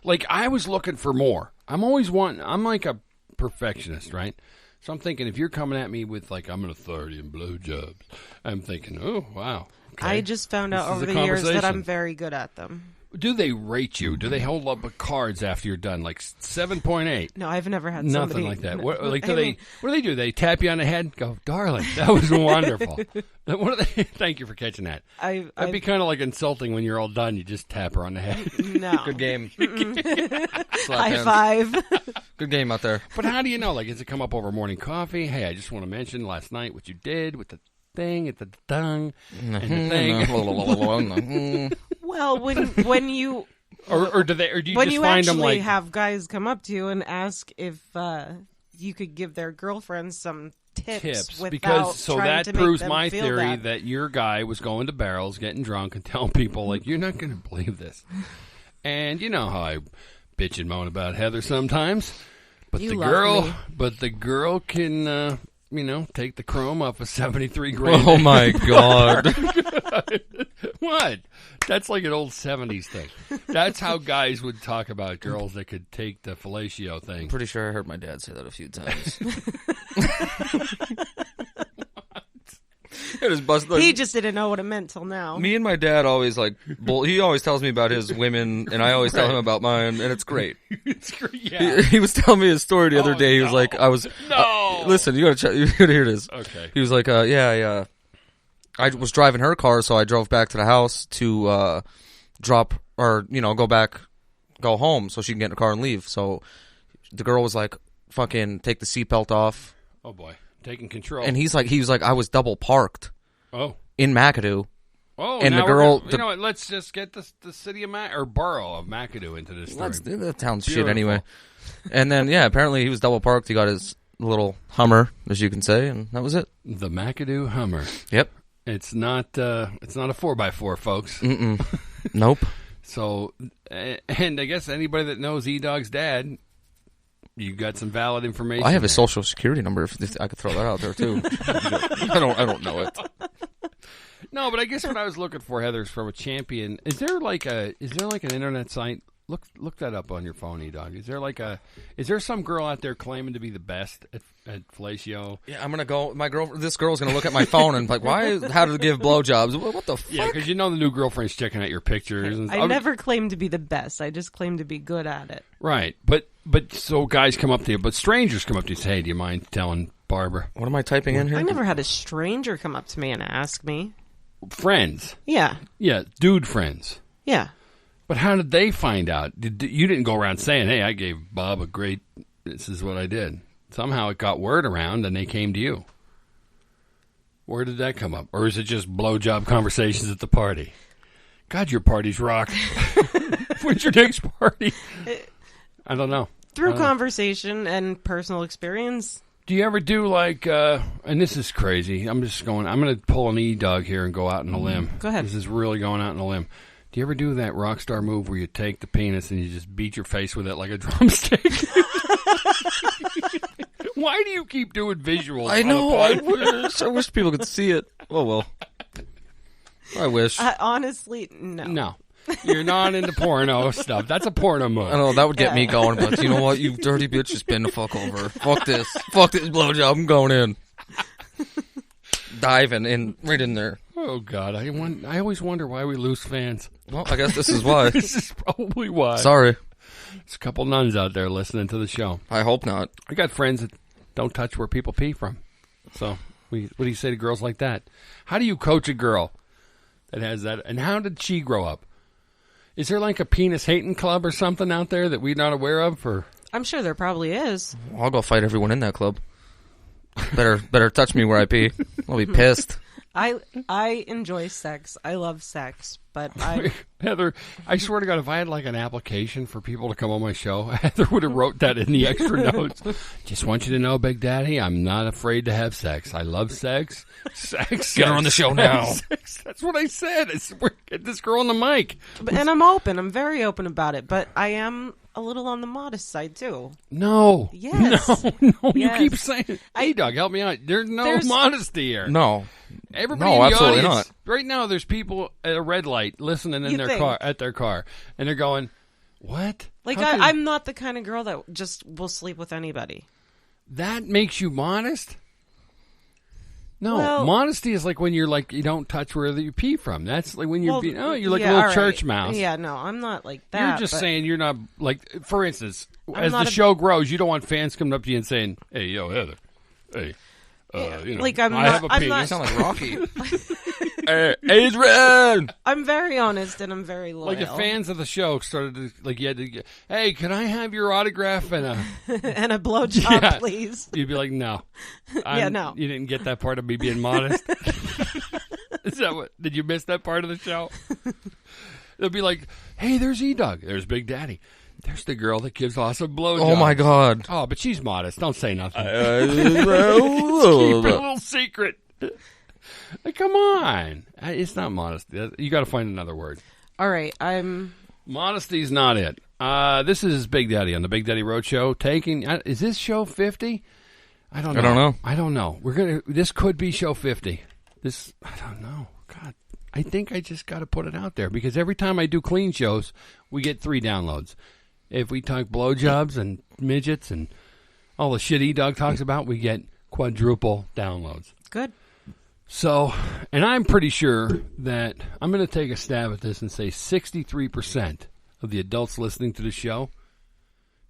Like, I was looking for more. I'm like a perfectionist, right? So I'm thinking if you're coming at me with, like, I'm an authority in blowjobs, I'm thinking, oh, wow. Okay. I just found out This is over a the years that conversation. I'm very good at them. Do they rate you? Do they hold up cards after you're done? Like 7.8? No, I've never had Nothing somebody like that. no. What, like, I mean, what do they do? They tap you on the head? Go, darling, that was wonderful. What do they? Thank you for catching that. That'd be kind of like insulting when you're all done. You just tap her on the head. no. Good game. High five. Good game out there. But how do you know? Like, does it come up over morning coffee? Hey, I just want to mention last night what you did with the thing at the tongue and the thing. Well, when you or do they? Or do you when just you find actually them like? have guys come up to you and ask if you could give their girlfriends some tips without because so trying that to make proves them my feel theory bad. that your guy was going to barrels, getting drunk, and telling people like, "You're not going to believe this." And you know how I bitch and moan about Heather sometimes, but You the love girl can take the chrome off of 73 grand. Oh my God. What? That's like an old 70s thing. That's how guys would talk about girls that could take the fellatio thing. Pretty sure I heard my dad say that a few times. It is busted. He just didn't know what it meant till now. Me and my dad always he always tells me about his women, and I always tell him about mine, and it's great. It's great. Yeah. He was telling me his story the other day. He was no. like, No. listen, you gotta hear this. Okay. He was like, I was driving her car, so I drove back to the house to drop or go home so she can get in the car and leave. So the girl was like, fucking take the seatbelt off. Oh boy, taking control. And he was like, I was double parked oh. in McAdoo. Oh, and now the girl, you know what? Let's just get the city of borough of McAdoo into this story. That sounds shit Beautiful. anyway. And then apparently he was double parked. He got his little Hummer, as you can say, and that was it. The McAdoo Hummer. Yep. It's not a 4x4, folks. Mm-mm. Nope. So, and I guess anybody that knows E-Dog's dad, you got some valid information. I have his there. social security number. If I could throw that out there too. I don't know it. No, but I guess what I was looking for, Heather, is from a champion. Is there like an internet site Look that up on your phone, Edog. Is there some girl out there claiming to be the best at fellatio? Yeah, I'm gonna go. This girl's gonna look at my phone and like, how to give blowjobs? What the fuck? Yeah, because the new girlfriend's checking out your pictures. And I never claimed to be the best. I just claimed to be good at it. Right, but so guys come up to you, but strangers come up to you and say, "Hey, do you mind telling Barbara?" What am I typing in here? I never had a stranger come up to me and ask me. Friends. Yeah. Yeah, dude friends. Yeah. But how did they find out? You didn't go around saying, "Hey, I gave Bob this is what I did." Somehow it got word around and they came to you. Where did that come up? Or is it just blowjob conversations at the party? God, your parties rock. When's your next party? I don't know. Through conversation and personal experience. Do you ever do like, and this is crazy, I'm going to pull an E-Dog here and go out on a limb. Go ahead. This is really going out on a limb. Do you ever do that rock star move where you take the penis and you just beat your face with it like a drumstick? Why do you keep doing visuals? I know. I wish people could see it. Oh, well. I wish. Honestly, no. No. You're not into porno stuff. That's a porno move. I know, that would get me going, but you know what? You dirty bitch, just bend the fuck over. Fuck this. Fuck this blowjob. I'm going in. Diving in, right in there. Oh, God. I always wonder why we lose fans. Well, I guess this is why. This is probably why. Sorry. There's a couple nuns out there listening to the show. I hope not. I got friends that don't touch where people pee from. So, what do you say to girls like that? How do you coach a girl that has that? And how did she grow up? Is there like a penis hating club or something out there that we're not aware of? Or I'm sure there probably is. Well, I'll go fight everyone in that club. Better touch me where I pee. I'll be pissed. I enjoy sex. I love sex, but Heather, I swear to God, if I had like an application for people to come on my show, Heather would have wrote that in the extra notes. Just want you to know, Big Daddy, I'm not afraid to have sex. I love sex. Get her on the show now. Sex. That's what I said. Get this girl on the mic. And I'm open. I'm very open about it, but I am a little on the modest side too. No. Yes. No. Yes. You keep saying it. Hey, Doug, help me out. There's modesty here. No. Everybody No, in the absolutely audience, not. Right now, there's people at a red light listening in their car, and they're going, "What?" Like I'm not the kind of girl that just will sleep with anybody. That makes you modest? No, Well, modesty is like when you're like you don't touch where you pee from. That's like when you're you're like a yeah, little all right. church mouse. Yeah, no, I'm not like that. You're just saying you're not like. For instance, as the not show grows, you don't want fans coming up to you and saying, "Hey, yo, Heather, hey." like I have a penis. You sound like Rocky. Hey, Adrian! I'm very honest and I'm very loyal. Like the fans of the show started to like, you had to get, "Hey, can I have your autograph and a and a blowjob, Yeah. please?" You'd be like, "No, no. You didn't get that part of me being modest." Is that what? Did you miss that part of the show? They'll be like, "Hey, there's E-Dog. There's Big Daddy. There's the girl that gives awesome blowjobs." Oh my God. Oh, but she's modest. Don't say nothing. Keep Keep a little secret. Like, come on. It's not modesty. You got to find another word. All right, Modesty's not it. This is Big Daddy on the Big Daddy Road Show. Is this show 50? I don't know. I don't know. This could be show 50. I don't know. God, I think I just got to put it out there because every time I do clean shows, we get 3 downloads. If we talk blowjobs and midgets and all the shit E-Dog talks about, we get quadruple downloads. good. So, and I'm pretty sure that I'm going to take a stab at this and say 63% of the adults listening to the show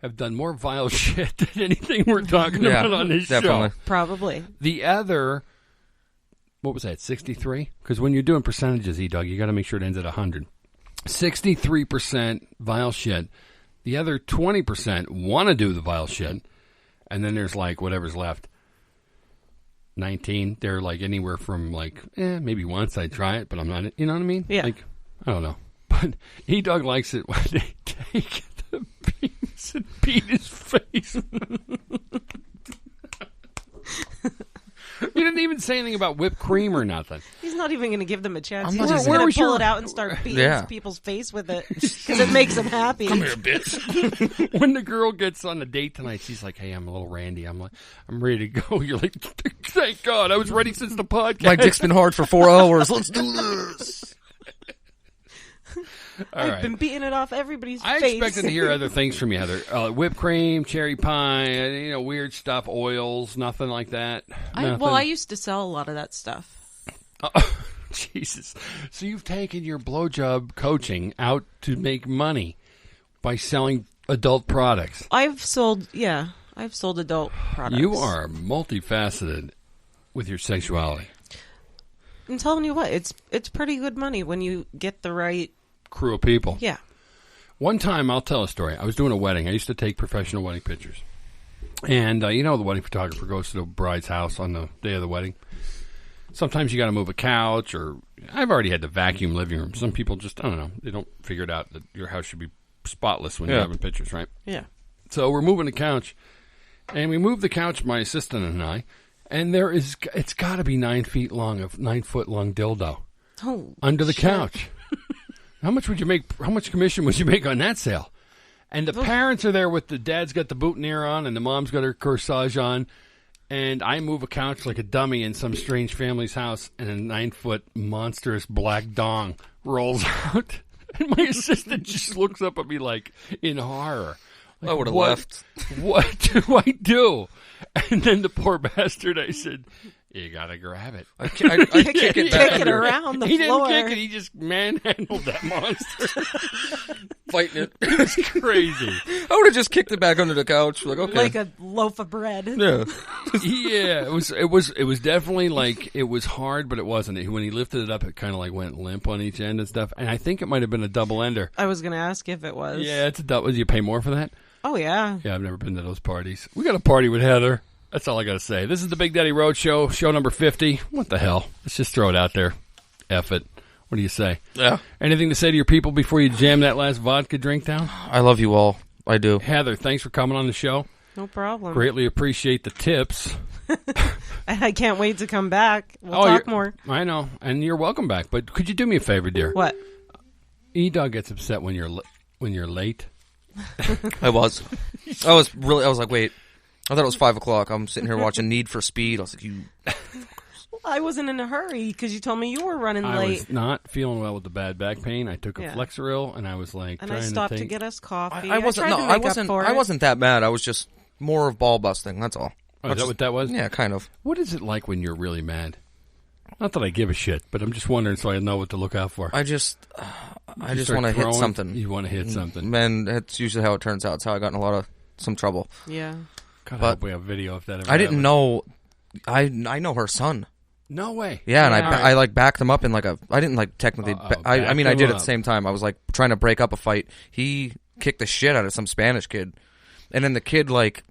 have done more vile shit than anything we're talking about on this definitely. show. Probably. The other, what was that, 63? Because when you're doing percentages, E-Dog, you got to make sure it ends at 100. 63% vile shit. The other 20% want to do the vile shit. And then there's like whatever's left. 19, they're like anywhere from like, maybe once I'd try it, but I'm not, you know what I mean? Yeah. Like, I don't know. But E-Dog likes it when they take the penis and beat his face. You didn't even say anything about whipped cream or nothing. He's not even going to give them a chance. I'm He's not just even- going Where to pull was it your- out and start beating people's face with it because it makes them happy. Come here, bitch. When the girl gets on a date tonight, she's like, "Hey, I'm a little randy. I'm ready to go." You're like, "Thank God, I was ready since the podcast." My dick's been hard for 4 hours. Let's do this. I've right. been beating it off everybody's I face. expected to hear other things from you, Heather. Whipped cream, cherry pie, weird stuff, oils, nothing like that. I used to sell a lot of that stuff. Oh, Jesus. So you've taken your blowjob coaching out to make money by selling adult products. I've sold adult products. You are multifaceted with your sexuality. I'm telling you what, it's pretty good money when you get the right Crew of people. Yeah. One time, I'll tell a story. I was doing a wedding. I used to take professional wedding pictures. And, the wedding photographer goes to the bride's house on the day of the wedding. Sometimes you got to move a couch, or I've already had to vacuum living room. Some people just, I don't know, they don't figure it out that your house should be spotless when you're having pictures, right? Yeah. So we're moving the couch, and we moved the couch, my assistant and I, and it's got to be 9 feet long, a 9 foot long dildo under the couch. How much commission would you make on that sale? And the parents are there with the dad's got the boutonniere on and the mom's got her corsage on. And I move a couch like a dummy in some strange family's house, and a 9 foot monstrous black dong rolls out. And my assistant just looks up at me like in horror. Like, I would have left. What do I do? And then the poor bastard, I said, you gotta grab it. I kick it back Kick it around the he floor. didn't kick it. He just manhandled that monster. Fighting it. It was crazy. I would have just kicked it back under the couch. Like, okay. Like a loaf of bread. Yeah. Yeah, it was definitely like, it was hard, but it wasn't. When he lifted it up, it kind of like went limp on each end and stuff. And I think it might have been a double ender. I was going to ask if it was. Yeah, it's a double. Do you pay more for that? Oh, yeah. Yeah, I've never been to those parties. We got a party with Heather. That's all I got to say. This is the Big Daddy Road Show, show number 50. What the hell? Let's just throw it out there. F it. What do you say? Yeah. Anything to say to your people before you jam that last vodka drink down? I love you all. I do. Heather, thanks for coming on the show. No problem. Greatly appreciate the tips. I can't wait to come back. We'll talk more. I know, and you're welcome back. But could you do me a favor, dear? What? Edog gets upset when you're late. I was like, wait. I thought it was 5 o'clock. I'm sitting here watching Need for Speed. I was like, you. I wasn't in a hurry because you told me you were running I late. was not feeling well with the bad back pain. I took a Flexeril, and I was like, and I stopped to get us coffee. I wasn't that mad. I was just more of ball busting. That's all. Oh, is that what that was? Yeah, kind of. What is it like when you're really mad? Not that I give a shit, but I'm just wondering so I know what to look out for. I just want to hit something. You want to hit something. And that's usually how it turns out. It's how I got in some trouble. Yeah. God, I hope we have video if that ever I didn't happened. know. I know her son. No way. Yeah, and I like backed him up in like a. I didn't like technically. I mean, I did at the same time. I was like trying to break up a fight. He kicked the shit out of some Spanish kid, and then the kid like.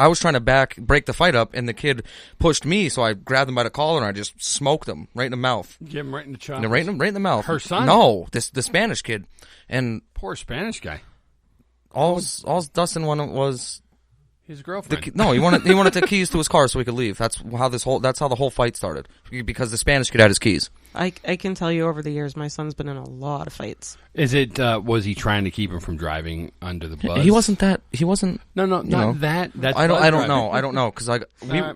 I was trying to break the fight up, and the kid pushed me, so I grabbed him by the collar and I just smoked him right in the mouth. Get him right in the chop. Right in the mouth. Her son? No, the Spanish kid, and poor Spanish guy. All Dustin wanted was his girlfriend. He wanted the keys to his car so he could leave. That's how the whole fight started because the Spanish kid had his keys. I can tell you over the years, my son's been in a lot of fights. Is it? Was he trying to keep him from driving under the bus? He wasn't that. He wasn't. No, not that. That's I don't know. I don't know because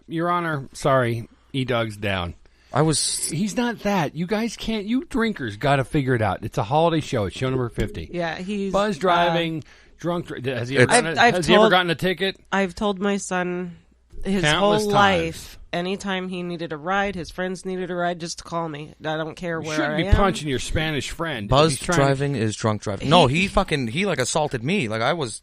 Your Honor, sorry, E-Dog's down. He's not that. You guys can't. You drinkers got to figure it out. It's a holiday show. It's show number 50. Yeah, he's buzz driving, drunk. Has he ever gotten a ticket? I've told my son his Countless whole times. life. Anytime he needed a ride, his friends needed a ride, just to call me. I don't care where I am. You shouldn't be punching your Spanish friend. Buzz driving is drunk driving. No, he like assaulted me. Like I was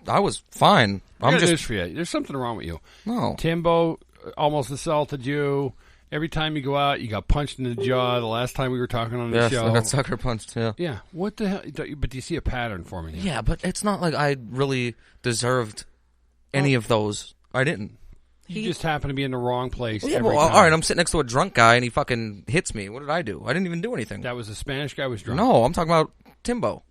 fine. I'm just. For you. There's something wrong with you. No. Timbo almost assaulted you. Every time you go out, you got punched in the jaw. The last time we were talking on the show, I got sucker punched. Yeah. Yeah. What the hell? But do you see a pattern forming? Here? Yeah, but it's not like I really deserved any of those. I didn't. You just happen to be in the wrong place. Yeah, every time. all right, I'm sitting next to a drunk guy and he fucking hits me. What did I do? I didn't even do anything. That was the Spanish guy was drunk. No, I'm talking about Timbo.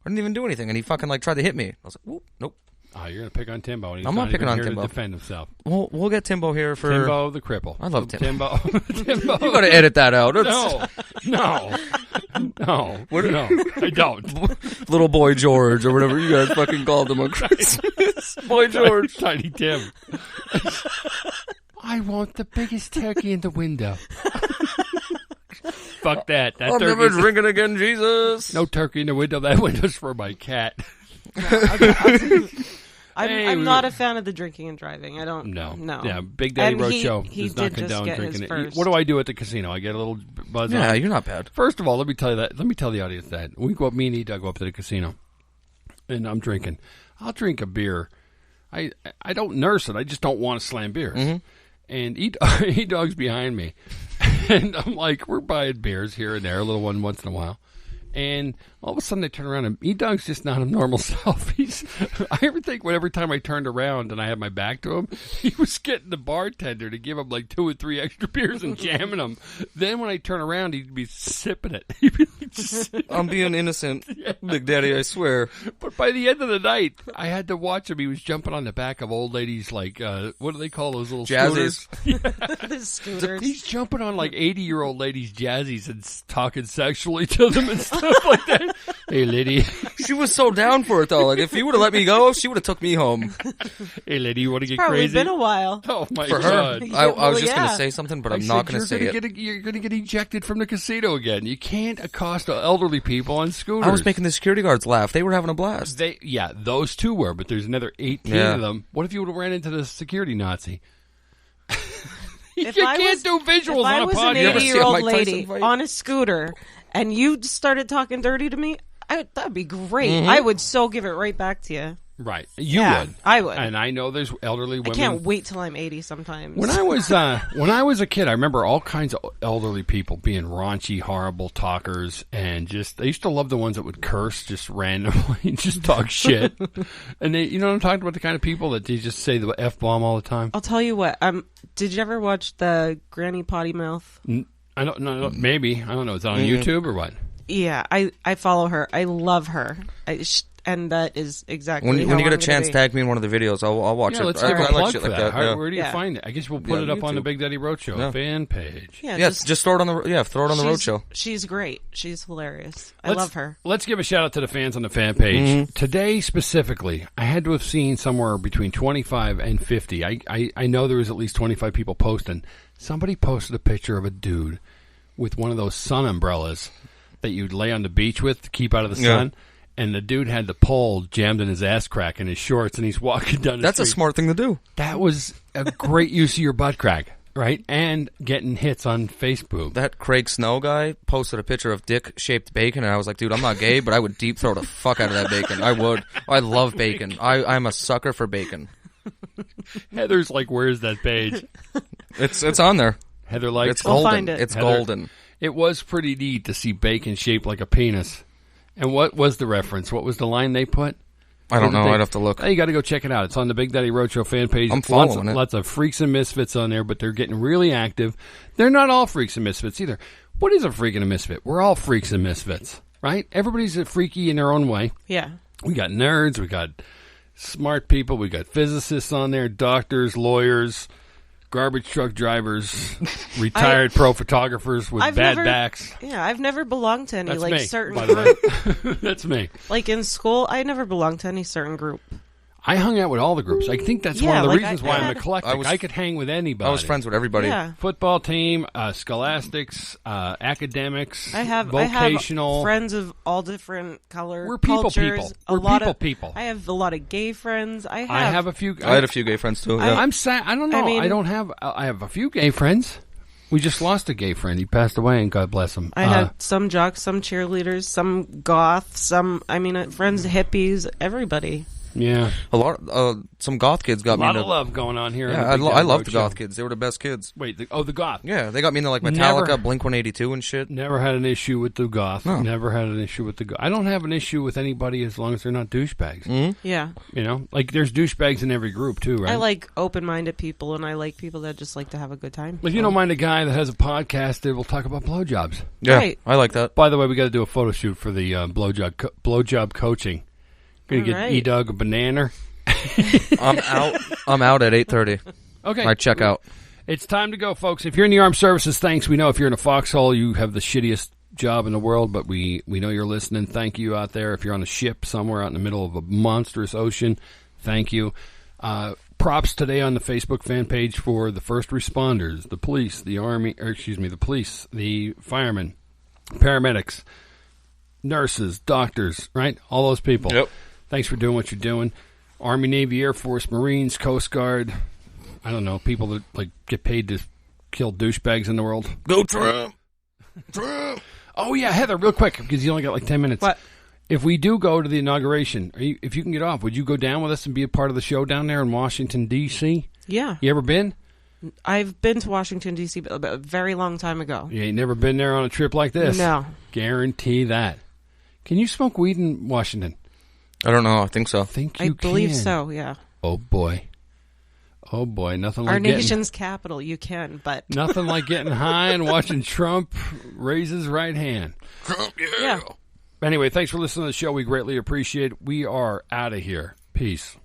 I didn't even do anything, and he fucking like tried to hit me. I was like, whoop, nope. Oh, you're gonna pick on Timbo. And he's I'm not picking even on here Timbo. to defend himself. We'll get Timbo here for Timbo the cripple. I love Timbo. Timbo. You gotta edit that out. No, I don't. Little boy George or whatever you guys fucking called him on Christmas. Boy George, Tiny Tim. I want the biggest turkey in the window. Fuck that. That I'm never turkey's- drinking again, Jesus. No turkey in the window. That window's for my cat. I'm not a fan of the drinking and driving. I don't. No. No. Yeah, Big Daddy And Roadshow he does not did just condone get drinking his it. first. What do I do at the casino? I get a little buzz Yeah, on. you're not bad. First of all, let me tell you that. Let me tell the audience that we go up. Me and Edog go up to the casino, and I'm drinking. I'll drink a beer. I don't nurse it. I just don't want to slam beers. Mm-hmm. And Edog's behind me, and I'm like, we're buying beers here and there, a little one once in a while. And all of a sudden, I turn around, and E-Dog's just not a normal self. I ever think every time I turned around and I had my back to him, he was getting the bartender to give him like 2 or 3 extra beers and jamming them. Then when I turn around, he'd be sipping it. He'd be like, just I'm being innocent, Big Daddy, I swear. But by the end of the night, I had to watch him. He was jumping on the back of old ladies, like, what do they call those little Jazzies. scooters? The scooters. He's jumping on like 80-year-old ladies' jazzies and talking sexually to them and stuff like that. Hey, lady. She was so down for it, though. Like, if he would have let me go, she would have took me home. Hey, lady, you want to get Probably crazy? been a while. Oh, my For her. God. I Well, was just going yeah. to say something, but I I'm said, not going to say you're it. You're going to get ejected from the casino again. You can't accost elderly people on scooters. I was making the security guards laugh. They were having a blast. Those two were, but there's another 18 Yeah. of them. What if you would have ran into the security Nazi? You If I can't was- do visuals If I on a was an podcast. ever see a 80-year-old Mike Tyson lady fight? on a scooter and you started talking dirty to me, that'd be great. Mm-hmm. I would so give it right back to you. Right. You Yeah, would. I would. And I know there's elderly I women. can't wait till I'm 80 sometimes. When I was a kid, I remember all kinds of elderly people being raunchy, horrible talkers, and I used to love the ones that would curse just randomly, just talk shit. And they, you know what I'm talking about? The kind of people that they just say the F-bomb all the time. I'll tell you what. Did you ever watch the Granny Potty Mouth? I don't know. Maybe. I don't know. Is it on YouTube or what? Yeah, I follow her. I love her. And that is exactly When how you get I'm a chance, gonna be. tag me in one of the videos. I'll watch Yeah, it. let's I give a like plug shit for like that. that. Yeah. Where do you Yeah. find it? I guess we'll put Yeah, it up on the YouTube. Big Daddy Roadshow Yeah. fan page. Yeah, Yes, just throw it on the throw it on the roadshow. She's great. She's hilarious. I love her. Let's give a shout out to the fans on the fan page. Today specifically, I had to have seen somewhere between 25 and 50. I know there was at least 25 people posting. Somebody posted a picture of a dude with one of those sun umbrellas that you'd lay on the beach with to keep out of the Yeah. sun. And the dude had the pole jammed in his ass crack in his shorts, and he's walking down the That's a street. smart thing to do. That was a great use of your butt crack, right? And getting hits on Facebook. That Craig Snow guy posted a picture of dick-shaped bacon, and I was like, dude, I'm not gay, but I would deep throw the fuck out of that bacon. I would. I love bacon. I'm a sucker for bacon. Heather's like, where's that page? It's on there. Heather likes It's We'll golden. find it. It's Heather- golden. It was pretty neat to see bacon shaped like a penis. And what was the reference? What was the line they put? I don't know. They- I'd have to look. Oh, you got to go check it out. It's on the Big Daddy Roadshow fan page. I'm following it. Lots of freaks and misfits on there, but they're getting really active. They're not all freaks and misfits either. What is a freak and a misfit? We're all freaks and misfits, right? Everybody's a freaky in their own way. Yeah. We got nerds. We got smart people. We got physicists on there, doctors, lawyers, garbage truck drivers, retired pro photographers with I've bad never- backs. Yeah, I've never belonged to any That's like me, certain by the group. way. That's me. Like in school, I never belonged to any certain group. I hung out with all the groups. I think that's Yeah, one of the like reasons I why I'm had- eclectic. I could hang with anybody. I was friends with everybody. Yeah. Football team, scholastics, academics, I have vocational. friends of all different color. We're people cultures, people. A We're lot people of people. I have a lot of gay friends. I I have a few. I had a few gay friends too. Yeah. I'm sad. I don't know. I mean- I don't have. I have a few gay friends. We just lost a gay friend. He passed away, and God bless him. I had some jocks, some cheerleaders, some goths, friends, hippies, everybody. Yeah, a lot. Some goth kids got a me lot into. of love going on here. Yeah, on the Big I Daddy love the Roadshow. goth kids. They were the best kids. Wait, the goth. Yeah, they got me into like Never- Metallica, Blink-182 and shit. Never had an issue with the goth. No. Never had an issue with the goth. I don't have an issue with anybody as long as they're not douchebags. Mm-hmm. Yeah. You know, like there's douchebags in every group too, right? I like open-minded people, and I like people that just like to have a good time. If you don't mind a guy that has a podcast that will talk about blowjobs. Yeah, Right. I like that. By the way, we got to do a photo shoot for the blowjob coaching. Gonna get Alright. E-Dog a banana. I'm out at 8:30. Okay. I check out. It's time to go, folks. If you're in the armed services, thanks. We know if you're in a foxhole, you have the shittiest job in the world, but we know you're listening. Thank you out there. If you're on a ship somewhere out in the middle of a monstrous ocean, thank you. Props today on the Facebook fan page for the first responders, the police, the army, the police, the firemen, paramedics, nurses, doctors, right? All those people. Yep. Thanks for doing what you're doing. Army, Navy, Air Force, Marines, Coast Guard. I don't know, people that like get paid to kill douchebags in the world. Go Trump! Trump! Oh, yeah, Heather, real quick, because you only got like 10 minutes. What? If we do go to the inauguration, if you can get off, would you go down with us and be a part of the show down there in Washington, D.C.? Yeah. You ever been? I've been to Washington, D.C. but a very long time ago. You ain't never been there on a trip like this? No. Guarantee that. Can you smoke weed in Washington? I don't know. I think so. I believe so, yeah. Oh, boy. Oh, boy. Nothing like Our nation's capital, you can, but... Nothing like getting high and watching Trump raise his right hand. Trump, Yeah. Anyway, thanks for listening to the show. We greatly appreciate it. We are out of here. Peace.